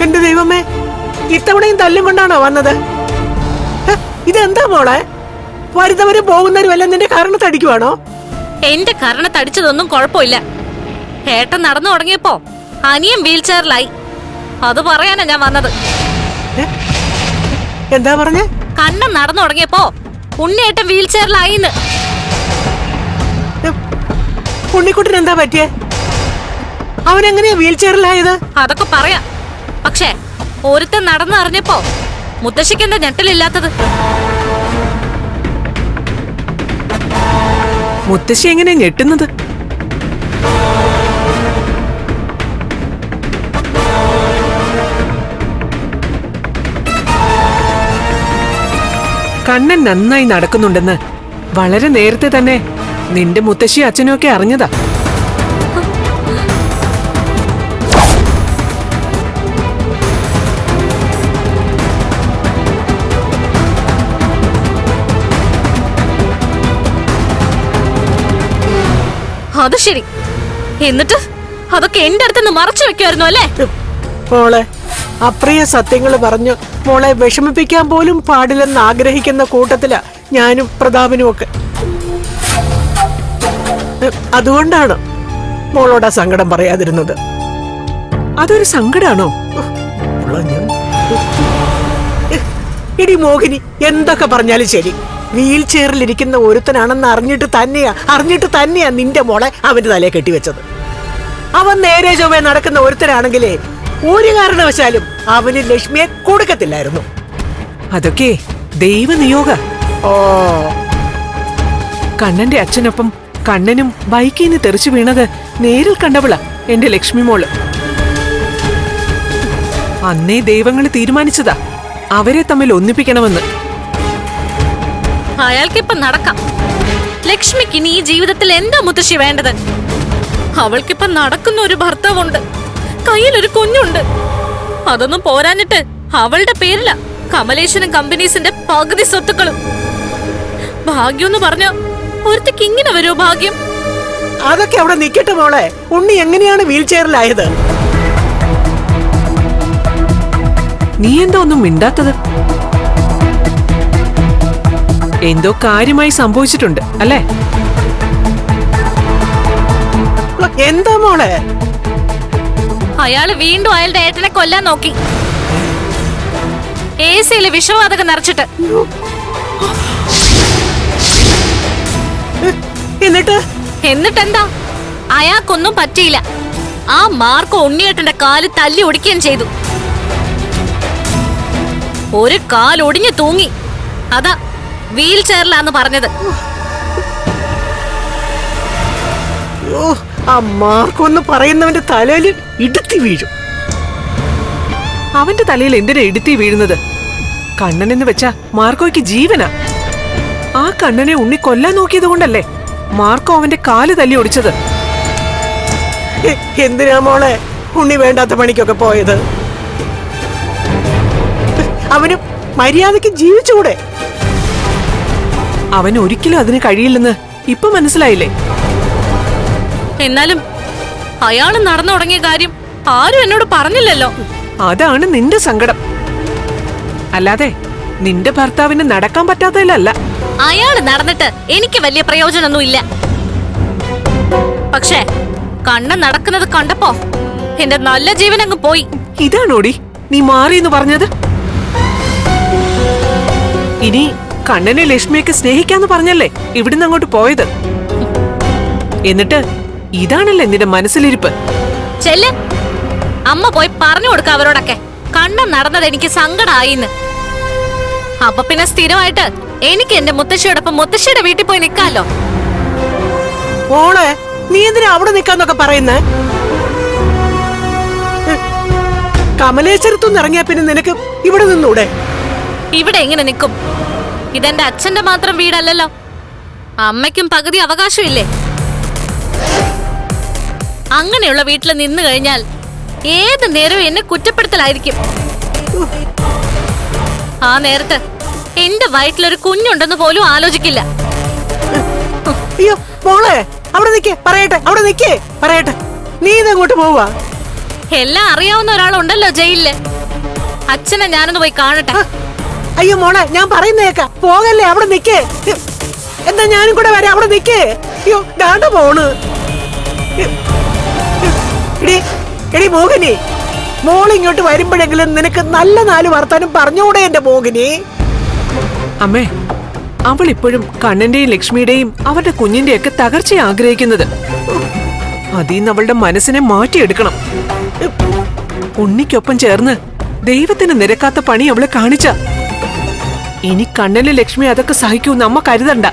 എന്റെ ദൈവമേ, ഇത്തവണയും തല്ലും കൊണ്ടാണോ വന്നത്? ഇതെന്താ മോളെ? വരുന്നവരും പോകുന്നവരും എല്ലാം നിന്റെ കാരണത്തടിക്കുവാണോ? എന്റെ കാരണത്തടിച്ചതൊന്നും കുഴപ്പമില്ല. ഏട്ടൻ നടന്നു തുടങ്ങിയപ്പോ അനിയൻ വീൽ ചെയറിലായി. അത് പറയാനാ ഞാൻ വന്നത്. എന്താ പറഞ്ഞേ? കണ്ണൻ നടന്നു തുടങ്ങിയപ്പോ ഉണ്ണിയേട്ടൻ വീൽ ചെയറിലായിന്ന്. ഉണ്ണിക്കുട്ടൻ എന്താ പറ്റിയേ? അവനെങ്ങനെയാ വീൽ ചെയറിലായത്? അതൊക്കെ പറയാം. പക്ഷേ ഒരുത്തൻ നടന്നു അറിഞ്ഞപ്പോ മുത്തശ്ശിക്ക് എന്താ ഞെട്ടലില്ലാത്തത്? മുത്തശ്ശി എങ്ങനെയാ ഞെട്ടുന്നത്? കണ്ണൻ നന്നായി നടക്കുന്നുണ്ടെന്ന് വളരെ നേരത്തെ തന്നെ നിന്റെ മുത്തശ്ശി അച്ഛനും ഒക്കെ അറിഞ്ഞതാ. അത് ശരി. എന്നിട്ട് അതൊക്കെ എന്റെ അടുത്തുനിന്ന് മറച്ചു വെക്കുമായിരുന്നു അല്ലേ? മോളെ, അപ്രിയ സത്യങ്ങൾ പറഞ്ഞു മോളെ വിഷമിപ്പിക്കാൻ പോലും പാടില്ലെന്ന് ആഗ്രഹിക്കുന്ന കൂട്ടത്തിലാ ഞാനും പ്രതാപനും ഒക്കെ. അതുകൊണ്ടാണ് മോളോട് ആ സങ്കടം പറയാതിരുന്നത്. അതൊരു സങ്കടാണോ? ഇടി മോഹിനി, എന്തൊക്കെ പറഞ്ഞാലും ശരി, വീൽ ചെയറിലിരിക്കുന്ന ഒരുത്തനാണെന്ന് അറിഞ്ഞിട്ട് തന്നെയാ നിന്റെ മോളെ അവന്റെ തലയെ കെട്ടിവെച്ചത്. അവൻ നേരെ ചൊവ്വേ നടക്കുന്ന ഒരുത്തനാണെങ്കിലേ ഒരു കാരണവശാലും അവന് ലക്ഷ്മിയെ കൊടുക്കത്തില്ലായിരുന്നു. അതൊക്കെ ദൈവനിയോഗ. ഓ, കണ്ണന്റെ അച്ഛനൊപ്പം കണ്ണനും ബൈക്കിൽ നിന്ന് തെറിച്ചു വീണത് നേരിൽ കണ്ടവളാ എന്റെ ലക്ഷ്മി മോള്. അന്നേ ദൈവങ്ങൾ തീരുമാനിച്ചതാ അവരെ തമ്മിൽ ഒന്നിപ്പിക്കണമെന്ന്. അയാൾക്കിപ്പം നടക്കാം. ലക്ഷ്മിക്ക് ഇനി ഈ ജീവിതത്തിൽ എന്താ മുത്തശ്ശി വേണ്ടത്? അവൾക്കിപ്പം നടക്കുന്ന ഒരു ഭർത്താവുണ്ട്, കയ്യിലൊരു കുഞ്ഞുണ്ട്. അതൊന്നും പോരാഞ്ഞിട്ട് അവളുടെ പേരില കമലേശ്വരം കമ്പനീസിന്റെ പകുതി സ്വത്തുക്കളും. ഭാഗ്യം എന്ന് പറഞ്ഞ ഒരുത്തേക്ക് ഇങ്ങനെ വരുമോ ഭാഗ്യം? അതൊക്കെ അവിടെ നിക്കട്ടെ മോളെ. ഉണ്ണി എങ്ങനെയാണ് വീൽ ചെയറിലായത്? നീ എന്താ ഒന്നും മിണ്ടാത്തത്? എന്തോ കാര്യമായി സംഭവിച്ചിട്ടുണ്ട് അല്ലേ? എന്താ മോളെ? അയാള് വീണ്ടും അയാളുടെ ഏട്ടനെ കൊല്ലാൻ നോക്കി. AC-യില് വിഷവാതകം നിറച്ചിട്ട്. എന്നിട്ടെന്താ? അയാൾക്കൊന്നും പറ്റിയില്ല. ആ മാർക്കോ ഉണ്ണിയേട്ടന്റെ കാല് തല്ലി ഒടിക്കുകയും ചെയ്തു. ഒരു കാൽ ഒടിഞ്ഞു തൂങ്ങി. അതാ വീൽ ചെയറിലാന്ന് പറഞ്ഞത്. ആ മാർക്കൊന്ന് പറയുന്നവന്റെ തലയിൽ ഇടുത്തി വീഴും. അവന്റെ തലയിൽ എന്തിനാ ഇടുത്തി വീഴുന്നത്? കണ്ണനെന്ന് വെച്ചാ മാർക്കോയ്ക്ക് ജീവനാ. ആ കണ്ണനെ ഉണ്ണി കൊല്ലാൻ നോക്കിയത് കൊണ്ടല്ലേ മാർക്കോ അവന്റെ കാല് തല്ലി ഒടിച്ചത്. എന്തിനാ മോളെ ഉണ്ണി വേണ്ടാത്ത പണിക്കൊക്കെ പോയത്? അവന് മര്യാദക്ക് ജീവിച്ചുകൂടെ? അവൻ ഒരിക്കലും അതിന് കഴിയില്ലെന്ന് ഇപ്പൊ മനസ്സിലായില്ലേ? എന്നാലും അയാള് നടന്നു തുടങ്ങിയ കാര്യം ആരും എന്നോട് പറഞ്ഞില്ലല്ലോ. അതാണ് നിന്റെ സങ്കടം, അല്ലാതെ നിന്റെ ഭർത്താവിന് നടക്കാൻ പറ്റാത്തതിലല്ല. അയാള് നടന്നിട്ട് എനിക്ക് വലിയ പ്രയോജനമൊന്നുമില്ല. പക്ഷേ കണ്ണൻ നടക്കുന്നത് കണ്ടപ്പോ എന്റെ നല്ല ജീവൻ അങ്ങ് പോയി. ഇതാണോടി നീ മാറിയെന്ന് പറഞ്ഞത്? ഇനി കണ്ണനെ ലക്ഷ്മിയൊക്കെ സ്നേഹിക്കാന്ന് പറഞ്ഞല്ലേ ഇവിടുന്ന് അങ്ങോട്ട് പോയത്. എന്നിട്ട് ഇതാണല്ലേ നിന്റെ മനസ്സിലിരിപ്പ്? ചെല്ല്, അമ്മ പോയി പറഞ്ഞു കൊടുക്ക അവരോടൊക്കെ കണ്ണൻ നടന്നത് എനിക്ക് സങ്കടായിന്ന്. അപ്പൊ പിന്നെ സ്ഥിരമായിട്ട് എനിക്ക് എന്റെ മുത്തശ്ശിയോടൊപ്പം മുത്തശ്ശിയുടെ വീട്ടിൽ പോയി നിക്കാലോ. ഓളെ, നീ എന്തിനാ അവിടെ നിക്കാന്നൊക്കെ പറയുന്നേ? കമലേശ്വരത്തുനിന്ന് ഇറങ്ങിയ പിന്നെ നിനക്ക് ഇവിടെ നിന്നൂടെ? ഇവിടെ എങ്ങനെ നിക്കും? ഇതെന്റെ അച്ഛന്റെ മാത്രം വീടല്ലല്ലോ. അമ്മയ്ക്കും പകുതി അവകാശമില്ലേ? അങ്ങനെയുള്ള വീട്ടിൽ നിന്ന് കഴിഞ്ഞാൽ ഏത് നേരവും എന്നെ കുറ്റപ്പെടുത്തലായിരിക്കും. ആ നേരത്ത് എന്റെ വയറ്റിലൊരു കുഞ്ഞുണ്ടെന്ന് പോലും ആലോചിക്കില്ല. അയ്യോ മോളെ, അവിടെ നിക്കേ പറയട്ടെ, അവിടെ നിക്കേ പറയട്ടെ. നീ ഇതങ്ങോട്ട് പോവാ? എല്ലാം അറിയാവുന്ന ഒരാളുണ്ടല്ലോ ജയിലില്. അച്ഛനെ ഞാനൊന്ന് പോയി കാണട്ടെ. അയ്യോ മോളെ, ഞാൻ പറയുന്നേക്കാം, പോകല്ലേ, അവിടെ നിക്കേ. എന്താ ഞാനും കൂടെ വരാം, അവിടെ നിക്കേ. അയ്യോ ദാണ്ട പോണ്. എടി മോഹിനി, മോളിങ്ങോട്ട് വരുമ്പോഴെങ്കിലും നിനക്ക് നല്ല 4 വർത്താനം പറഞ്ഞുകൂടെ എന്റെ മോഹിനി? അമ്മേ, അവൾ ഇപ്പോഴും കണ്ണന്റെയും ലക്ഷ്മിയുടെയും അവരുടെ കുഞ്ഞിന്റെയും ഒക്കെ തകർച്ച ആഗ്രഹിക്കുന്നത്. അതിന്ന് അവളുടെ മനസ്സിനെ മാറ്റിയെടുക്കണം. ഉണ്ണിക്കൊപ്പം ചേർന്ന് ദൈവത്തിന് നിരക്കാത്ത പണി അവളെ കാണിച്ച ഇനി കണ്ണനും ലക്ഷ്മി അതൊക്കെ സഹിക്കൂന്ന് അമ്മ കരുതണ്ട.